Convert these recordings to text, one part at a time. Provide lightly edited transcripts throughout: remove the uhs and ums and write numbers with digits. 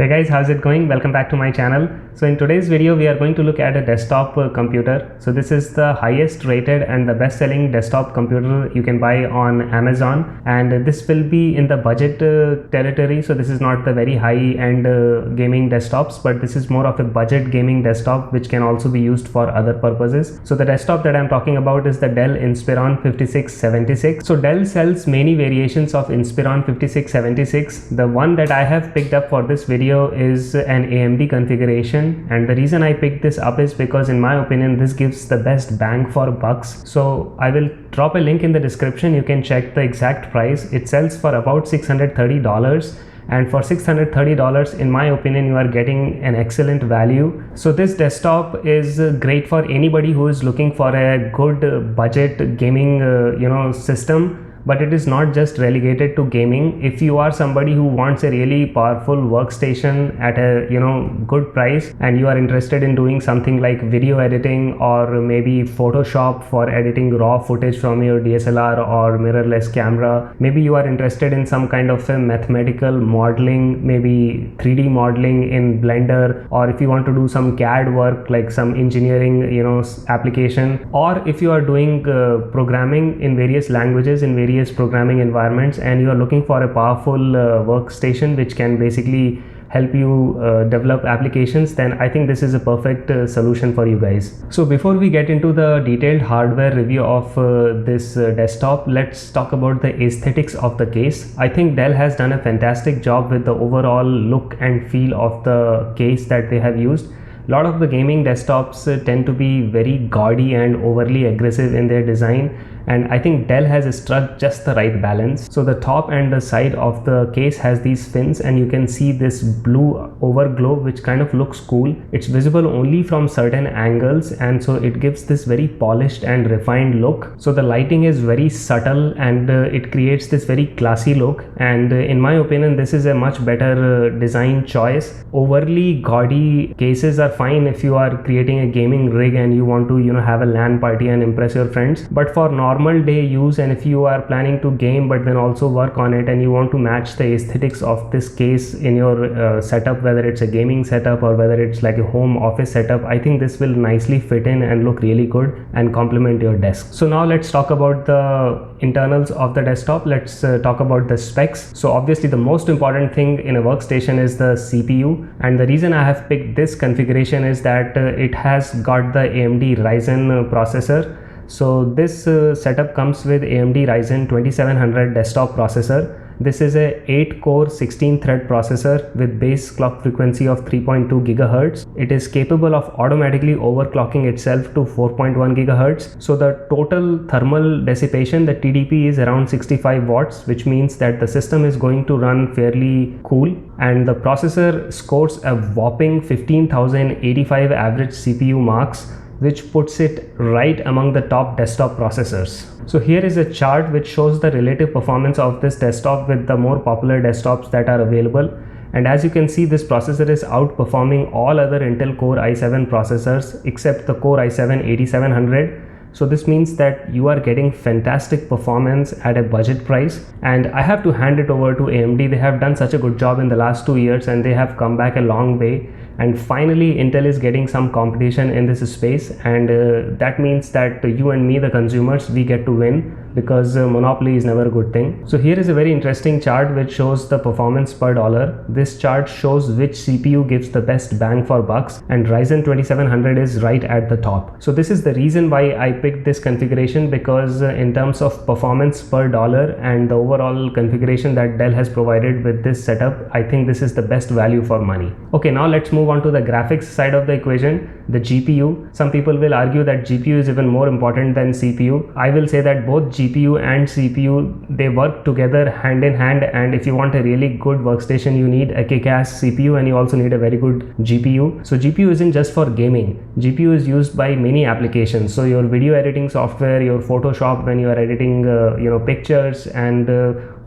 Hey guys, how's it going? Welcome back to my channel. So in today's video we are going to look at a desktop computer. So this is the highest rated and the best selling desktop computer you can buy on Amazon, and this will be in the budget territory. So this is not the very high end gaming desktops, but this is more of a budget gaming desktop which can also be used for other purposes. So the desktop that I'm talking about is the Dell Inspiron 5676. So Dell sells many variations of Inspiron 5676. The one that I have picked up for this video is an AMD configuration, and the reason I picked this up is because in my opinion this gives the best bang for bucks. So I will drop a link in the description. You can check the exact price. It sells for about $630, and for $630 in my opinion you are getting an excellent value. So this desktop is great for anybody who is looking for a good budget gaming system. But it is not just relegated to gaming. If you are somebody who wants a really powerful workstation at a good price, and you are interested in doing something like video editing or maybe Photoshop for editing raw footage from your DSLR or mirrorless camera, maybe you are interested in some kind of a mathematical modeling, maybe 3D modeling in Blender, or if you want to do some CAD work like some engineering application, or if you are doing programming in various languages in various programming environments, and you are looking for a powerful workstation which can basically help you develop applications, then I think this is a perfect solution for you guys. So before we get into the detailed hardware review of this desktop, let's talk about the aesthetics of the case. I think Dell has done a fantastic job with the overall look and feel of the case that they have used. A lot of the gaming desktops tend to be very gaudy and overly aggressive in their design, and I think Dell has struck just the right balance. So the top and the side of the case has these fins, and you can see this blue overglow which kind of looks cool. It's visible only from certain angles, and so it gives this very polished and refined look. So the lighting is very subtle, and it creates this very classy look, and in my opinion this is a much better design choice. Overly gaudy cases are fine if you are creating a gaming rig and you want to have a LAN party and impress your friends, but for normal day use, and if you are planning to game but then also work on it, and you want to match the aesthetics of this case in your setup, whether it's a gaming setup or whether it's like a home office setup, I think this will nicely fit in and look really good and complement your desk. So now let's talk about the internals of the desktop. Let's talk about the specs. So obviously the most important thing in a workstation is the CPU, and the reason I have picked this configuration is that it has got the AMD Ryzen processor. So this setup comes with AMD Ryzen 2700 desktop processor. This is a 8-core 16-thread processor with base clock frequency of 3.2 GHz. It is capable of automatically overclocking itself to 4.1 GHz. So the total thermal dissipation, the TDP, is around 65 watts, which means that the system is going to run fairly cool. And the processor scores a whopping 15,085 average CPU marks, which puts it right among the top desktop processors. So here is a chart which shows the relative performance of this desktop with the more popular desktops that are available. And as you can see, this processor is outperforming all other Intel Core i7 processors except the Core i7-8700. So this means that you are getting fantastic performance at a budget price, and I have to hand it over to AMD. They have done such a good job in the last 2 years, and they have come back a long way, and finally Intel is getting some competition in this space, and that means that you and me, the consumers, we get to win, because monopoly is never a good thing. So here is a very interesting chart which shows the performance per dollar. This chart shows which CPU gives the best bang for bucks, and Ryzen 2700 is right at the top. So this is the reason why I picked this configuration, because in terms of performance per dollar and the overall configuration that Dell has provided with this setup, I think this is the best value for money. Okay, now let's move on to the graphics side of the equation, the GPU. Some people will argue that GPU is even more important than CPU. I will say that both GPU and CPU, they work together hand in hand, and if you want a really good workstation, you need a kick-ass CPU, and you also need a very good GPU. So GPU isn't just for gaming. GPU is used by many applications. So your video editing software, your Photoshop when you are editing pictures, and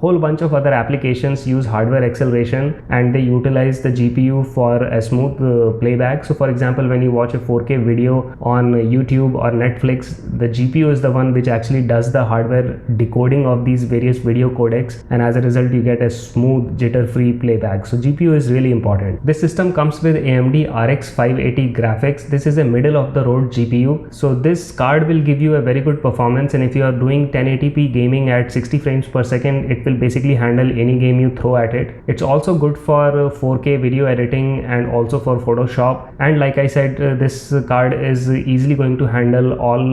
whole bunch of other applications use hardware acceleration and they utilize the GPU for a smooth playback. So for example, when you watch a 4K video on YouTube or Netflix, the GPU is the one which actually does the hardware decoding of these various video codecs, and as a result you get a smooth jitter-free playback. So GPU is really important. This system comes with AMD RX 580 graphics. This is a middle of the road GPU. So this card will give you a very good performance, and if you are doing 1080p gaming at 60 frames per second, it will basically handle any game you throw at it. It's also good for 4K video editing and also for Photoshop, and like I said, this card is easily going to handle all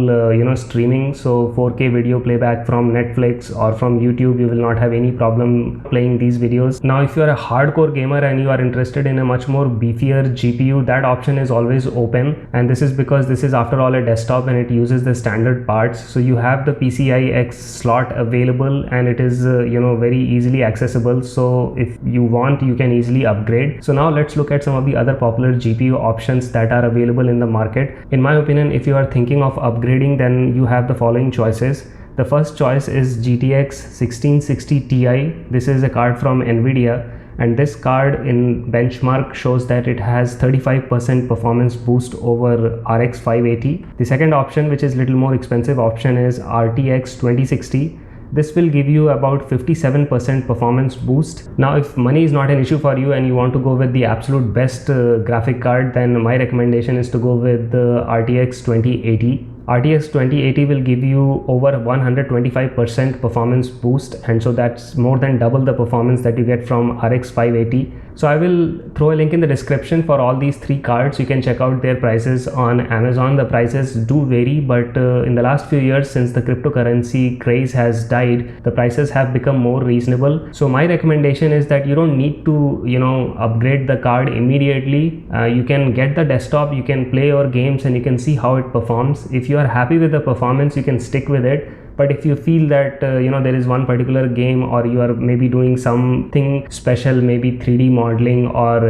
streaming. So 4K video playback from Netflix or from YouTube, you will not have any problem playing these videos. Now if you are a hardcore gamer and you are interested in a much more beefier GPU, that option is always open, and this is because this is after all a desktop and it uses the standard parts. So you have the PCI X slot available and it is very easily accessible. So if you want, you can easily upgrade. So now let's look at some of the other popular GPU options that are available in the market. In my opinion, if you are thinking of upgrading, then you have the following choices. The first choice is GTX 1660 Ti. This is a card from Nvidia, and this card in benchmark shows that it has 35% performance boost over RX 580. The second option, which is little more expensive option, is RTX 2060. This will give you about 57% performance boost. Now if money is not an issue for you and you want to go with the absolute best graphic card, then my recommendation is to go with the RTX 2080. RTX 2080 will give you over 125% performance boost, and so that's more than double the performance that you get from RX 580. So I will throw a link in the description for all these three cards. You can check out their prices on Amazon. The prices do vary, but in the last few years, since the cryptocurrency craze has died, the prices have become more reasonable. So my recommendation is that you don't need to upgrade the card immediately. You can get the desktop, you can play your games, and you can see how it performs. If you are happy with the performance, you can stick with it. But if you feel that there is one particular game, or you are maybe doing something special, maybe 3D modeling, or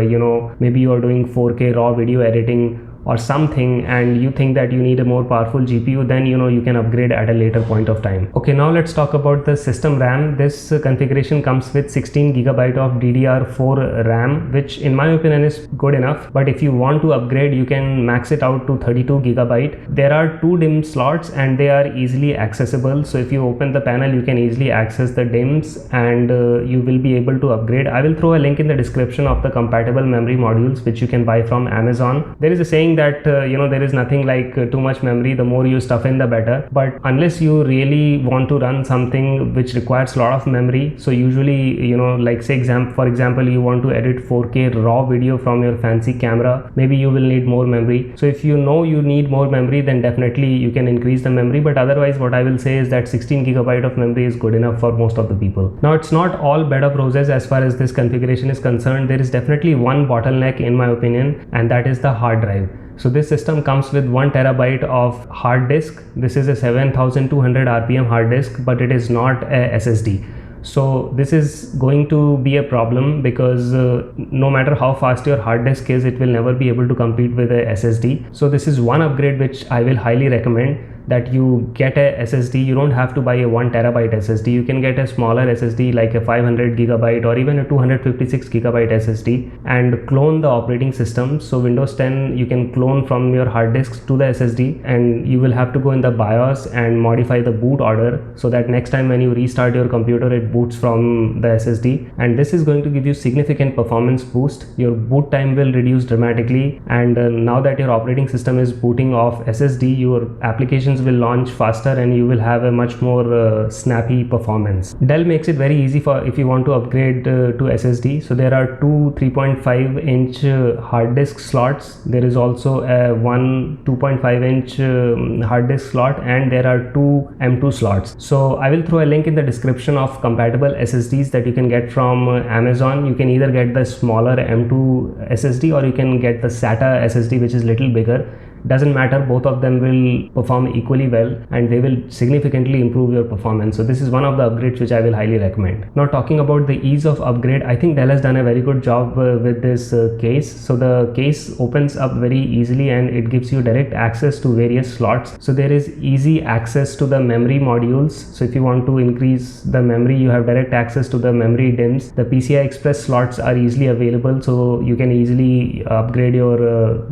maybe you are doing 4K raw video editing or something, and you think that you need a more powerful GPU, then you can upgrade at a later point of time. Okay, now let's talk about the system RAM. This configuration comes with 16GB of DDR4 RAM, which in my opinion is good enough, but if you want to upgrade, you can max it out to 32GB. There are 2 DIMM slots and they are easily accessible. So if you open the panel, you can easily access the DIMMs and you will be able to upgrade. I will throw a link in the description of the compatible memory modules which you can buy from Amazon. There is a saying that there is nothing like too much memory. The more you stuff in, the better. But unless you really want to run something which requires a lot of memory, so usually like say for example you want to edit 4K raw video from your fancy camera, maybe you will need more memory. So if you need more memory, then definitely you can increase the memory, but otherwise what I will say is that 16GB of memory is good enough for most of the people. Now it's not all bed of roses as far as this configuration is concerned. There is definitely one bottleneck in my opinion, and that is the hard drive. So this system comes with 1 TB of hard disk. This is a 7200 RPM hard disk, but it is not a SSD. So this is going to be a problem because no matter how fast your hard disk is, it will never be able to compete with a SSD. So this is one upgrade which I will highly recommend, that you get a SSD. You don't have to buy a 1 TB SSD. You can get a smaller SSD like a 500GB or even a 256GB SSD and clone the operating system. So Windows 10 you can clone from your hard disks to the SSD, and you will have to go in the BIOS and modify the boot order so that next time when you restart your computer, it boots from the SSD, and this is going to give you significant performance boost. Your boot time will reduce dramatically, and now that your operating system is booting off SSD, your applications will launch faster and you will have a much more snappy performance. Dell makes it very easy for if you want to upgrade to SSD. So there are 2 3.5-inch hard disk slots. There is also a 1 2.5-inch hard disk slot, and there are 2 M2 slots. So I will throw a link in the description of compatible SSDs that you can get from Amazon. You can either get the smaller M2 SSD or you can get the SATA SSD, which is little bigger. doesn't matter, both of them will perform equally well and they will significantly improve your performance. So this is one of the upgrades which I will highly recommend. Now talking about the ease of upgrade, I think Dell has done a very good job with this case. So the case opens up very easily and it gives you direct access to various slots. So there is easy access to the memory modules. So if you want to increase the memory, you have direct access to the memory DIMMs. The PCI Express slots are easily available, so you can easily upgrade your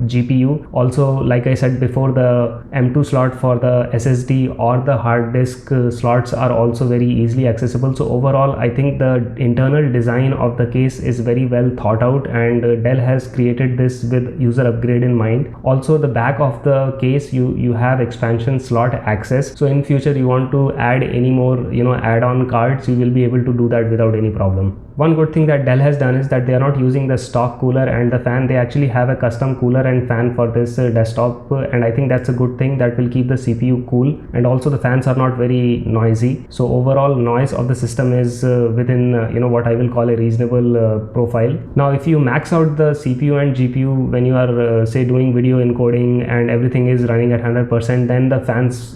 GPU. Also, like I said before, the M2 slot for the SSD or the hard disk slots are also very easily accessible. So overall, I think the internal design of the case is very well thought out, and Dell has created this with user upgrade in mind. Also, the back of the case, you have expansion slot access. So in future you want to add any more add-on cards, you will be able to do that without any problem. One good thing that Dell has done is that they are not using the stock cooler and the fan. They actually have a custom cooler and fan for this desktop, and I think that's a good thing that will keep the CPU cool, and also the fans are not very noisy. So overall noise of the system is within what I will call a reasonable profile. Now if you max out the CPU and GPU when you are say doing video encoding and everything is running at 100%, then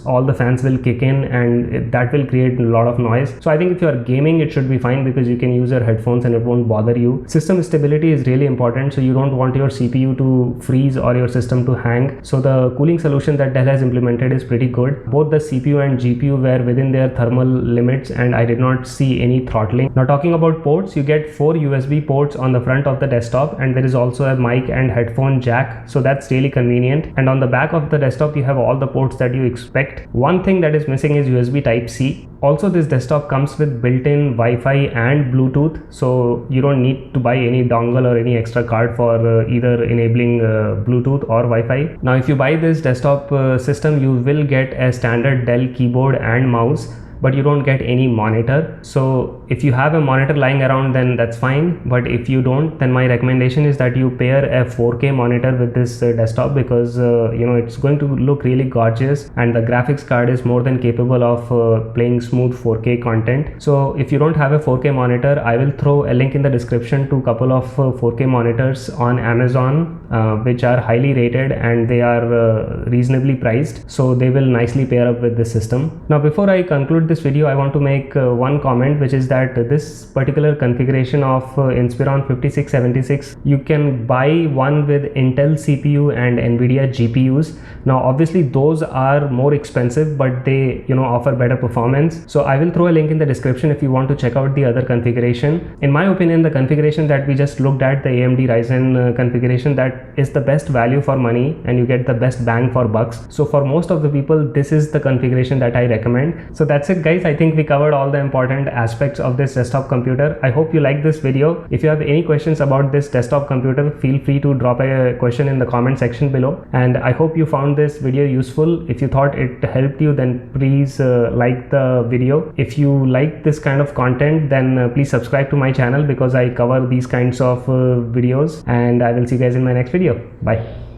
all the fans will kick in and that will create a lot of noise. So I think if you are gaming, it should be fine because you can use your headphones and it won't bother you. System stability is really important, so you don't want your CPU to freeze or your system to hang. So the cooling solution that Dell has implemented is pretty good. Both the CPU and GPU were within their thermal limits and I did not see any throttling. Now talking about ports, you get 4 USB ports on the front of the desktop, and there is also a mic and headphone jack, so that's really convenient. And on the back of the desktop you have all the ports that you expect. One thing that is missing is USB Type-C. Also, this desktop comes with built-in Wi-Fi and Bluetooth, so you don't need to buy any dongle or any extra card for either enabling Bluetooth or Wi-Fi. Now if you buy this desktop system, you will get a standard Dell keyboard and mouse, but you don't get any monitor. So if you have a monitor lying around, then that's fine, but if you don't, then my recommendation is that you pair a 4K monitor with this desktop, because it's going to look really gorgeous and the graphics card is more than capable of playing smooth 4K content. So if you don't have a 4K monitor, I will throw a link in the description to a couple of 4K monitors on Amazon which are highly rated and they are reasonably priced, so they will nicely pair up with this system. Now before I conclude this video, I want to make one comment, which is that this particular configuration of Inspiron 5676, you can buy one with Intel CPU and Nvidia GPUs. Now obviously those are more expensive, but they offer better performance. So I will throw a link in the description if you want to check out the other configuration. In my opinion, the configuration that we just looked at, the AMD Ryzen configuration, that is the best value for money and you get the best bang for bucks. So for most of the people, this is the configuration that I recommend. So that's it guys, I think we covered all the important aspects of this desktop computer. I hope you liked this video. If you have any questions about this desktop computer, feel free to drop a question in the comment section below, and I hope you found this video useful. If you thought it helped you, then please like the video. If you like this kind of content, then please subscribe to my channel because I cover these kinds of videos, and I will see you guys in my next video. Bye.